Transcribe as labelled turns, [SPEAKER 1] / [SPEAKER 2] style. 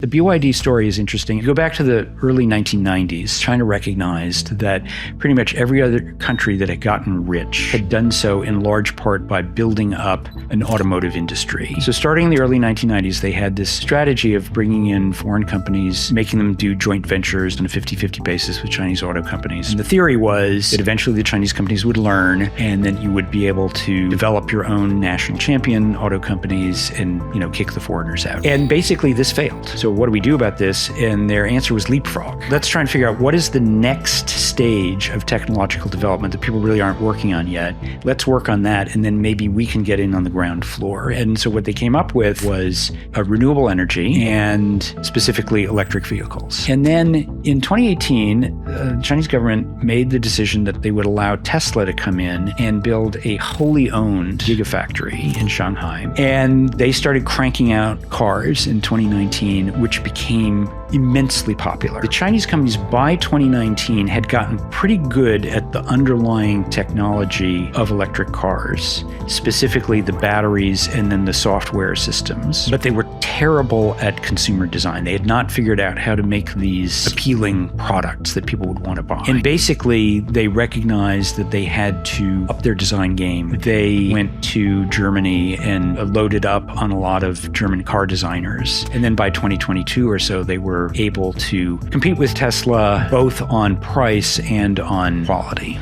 [SPEAKER 1] The BYD story is interesting. You go back to the early 1990s, China recognized that pretty much every other country that had gotten rich had done so in large part by building up an automotive industry. So starting in the early 1990s, they had this strategy of bringing in foreign companies, making them do joint ventures on a 50-50 basis with Chinese auto companies. And the theory was that eventually the Chinese companies would learn, and then you would be able to develop your own national champion auto companies and, kick the foreigners out. And basically this failed. So what do we do about this? And their answer was leapfrog. Let's try and figure out what is the next stage of technological development that people really aren't working on yet. Let's work on that, and then maybe we can get in on the ground floor. And so what they came up with was renewable energy and specifically electric vehicles. And then in 2018, the Chinese government made the decision that they would allow Tesla to come in and build a wholly owned gigafactory in Shanghai. And they started cranking out cars in 2019, which became immensely popular. The Chinese companies by 2019 had gotten pretty good at the underlying technology of electric cars, specifically the batteries and then the software systems. But they were terrible at consumer design. They had not figured out how to make these appealing products that people would want to buy. And basically, they recognized that they had to up their design game. They went to Germany and loaded up on a lot of German car designers. And then by 2022 or so, they were able to compete with Tesla both on price and on quality.